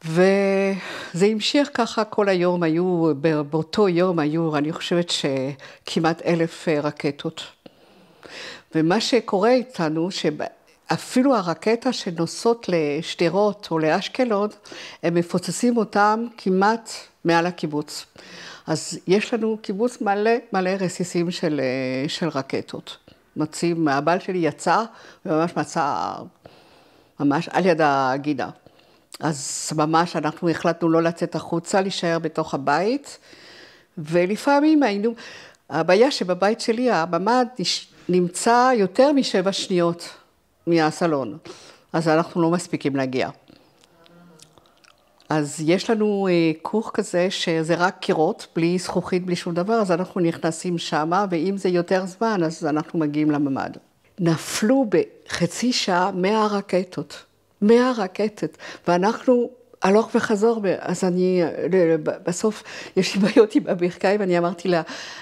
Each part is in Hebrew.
וזה המשיך ככה כל היום, באותו יום היו, אני חושבת שכמעט 1,000 רקטות. ומה שקורה איתנו, שאפילו הרקטה שנוסעות לשדרות או לאשקלון, הם מפוצצים אותם כמעט מעל הקיבוץ. אז יש לנו קיבוץ מלא רסיסים של רקטות. מוצאים, הבעל שלי יצא, וממש מצא, ממש על יד הגינה. אז ממש אנחנו החלטנו לא לצאת החוצה, להישאר בתוך הבית, ולפעמים היינו, הבעיה שבבית שלי, הממ"ד נמצא יותר מ7 שניות מהסלון, אז אנחנו לא מספיקים להגיע. אז יש לנו כוך כזה שזה רק קירות, בלי זכוכית, בלי שום דבר, אז אנחנו נכנסים שמה, ואם זה יותר זמן, אז אנחנו מגיעים לממ"ד. נפלו בחצי שעה 100 רקטות. 100 רקטות, ואנחנו הלוך וחזור, אז אני, בסוף יש לי בעיות עם הברכיים, ואני אמרתי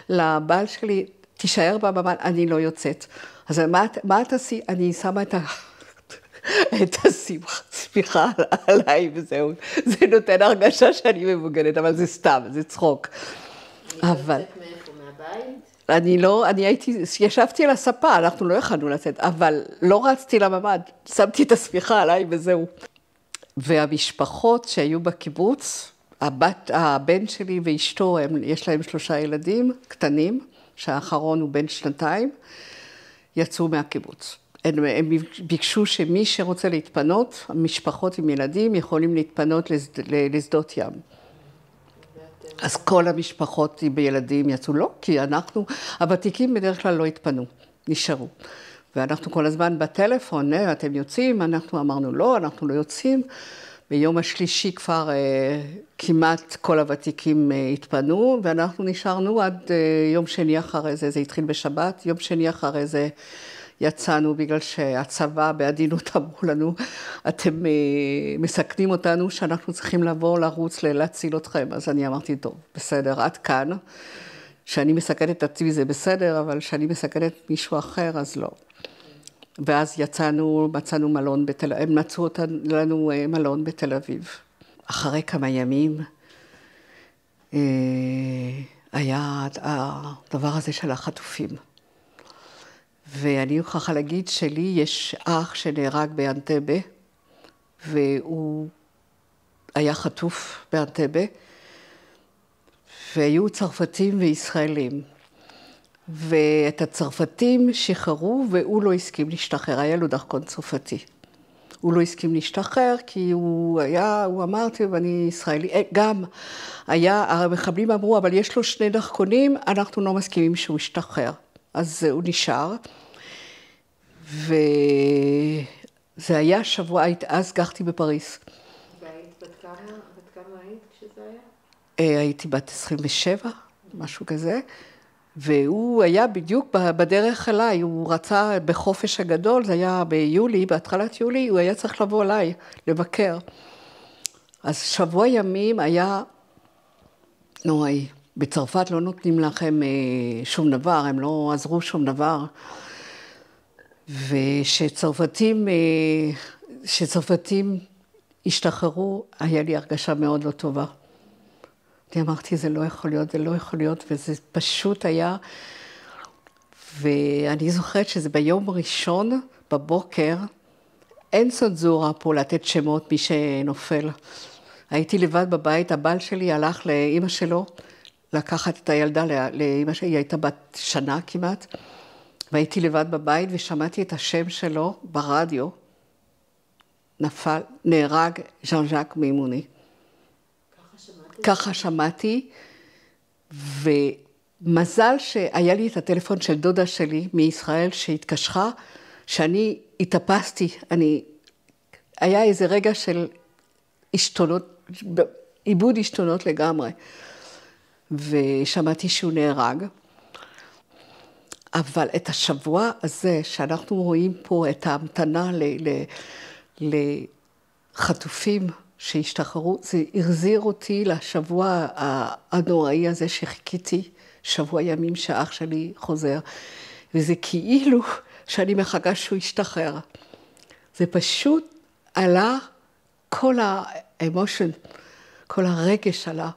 לבעל שלי, תישאר בממ"ד, אני לא יוצאת. אז מה את עשי? אני שמה את השמיכה עליי וזהו. זה נותן הרגשה שאני מבוגנת, אבל זה סתם, זה צחוק. אבל... מאיפה, מהבית? אני ישבתי על הספה, אנחנו לא יכולנו לצאת, אבל לא רצתי לממ"ד, שמתי את השמיכה עליי וזהו. והמשפחות שהיו בקיבוץ, הבן שלי ואשתו, יש להם 3 ילדים קטנים, שהאחרון הוא בן 2, יצאו מהקיבוץ. הם ביקשו שמי שרוצה להתפנות, המשפחות עם ילדים יכולים להתפנות לשדות ים. אז כל המשפחות בילדים יצאו, לא, כי אנחנו, הוותיקים בדרך כלל לא התפנו, נשארו. ואנחנו כל הזמן בטלפון, אתם יוצאים? אנחנו אמרנו לא, אנחנו לא יוצאים. ביום השלישי כבר כמעט כל הוותיקים התפנו, ואנחנו נשארנו עד יום שני אחרי זה, זה התחיל בשבת, יום שני אחרי זה יצאנו בגלל שהצבא בעדינות אמרו לנו, אתם מסכנים אותנו שאנחנו צריכים לבוא לרוץ להציל אתכם. אז אני אמרתי, טוב, בסדר, עד כאן. שאני מסכנת את עצמי זה בסדר, אבל שאני מסכנת מישהו אחר, אז לא. ואז מצאנו מלון בתל אביב, הם מצאו לנו מלון בתל אביב. אחרי כמה ימים היה הדבר הזה של החטופים. ואני מוכרחה להגיד שלי יש אח שנהרג באנטבה, והוא היה חטוף באנטבה, והיו צרפתים וישראלים. ואת הצרפתים שחררו, והוא לא הסכים להשתחרר, היה לו דרכון צרפתי. הוא לא הסכים להשתחרר, כי הוא אמר, ואני ישראלי, גם המחבלים אמרו, אבל יש לו 2 דרכונים, אנחנו לא מסכימים שהוא ישתחרר. אז הוא נשאר, וזה היה שבוע, אז גרתי בפריז. והיית בת כמה היית כשזה היה? הייתי בת 27, משהו כזה, והוא היה בדיוק בדרך אליי, הוא רצה בחופש הגדול, זה היה ביולי, בהתחלת יולי, הוא היה צריך לבוא אליי, לבקר. אז שבוע ימים היה נוראי. בצרפת לא נותנים לכם שום דבר, הם לא עזרו שום דבר. ושצרפתים השתחררו, היה לי הרגשה מאוד לא טובה. אני אמרתי, זה לא יכול להיות, וזה פשוט היה. ואני זוכרת שזה ביום ראשון בבוקר, אין צנזורה פה לתת שמות מי שנופל. הייתי לבד בבית, הבעל שלי הלך לאמא שלו, לקחת את הילדה לאמא שלי, היא הייתה בת שנה כמעט, והייתי לבד בבית ושמעתי את השם שלו ברדיו, נהרג ז'אן ז'אק מימוני. ככה שמעתי, ומזל שהיה לי את הטלפון של דודה שלי מישראל שהתקשרה, שאני התאפסתי, היה איזה רגע של עיבוד השתונות לגמרי. ושמעתי שהוא נהרג. אבל את השבוע הזה שאנחנו רואים פה את ההמתנה לחטופים שהשתחררו, זה החזיר אותי לשבוע הנוראי הזה שחיכיתי, שבוע ימים שאח שלי חוזר. וזה כאילו שאני מחכה שהוא ישתחרר. זה פשוט עלה כל האמושן, כל הרגש עלה.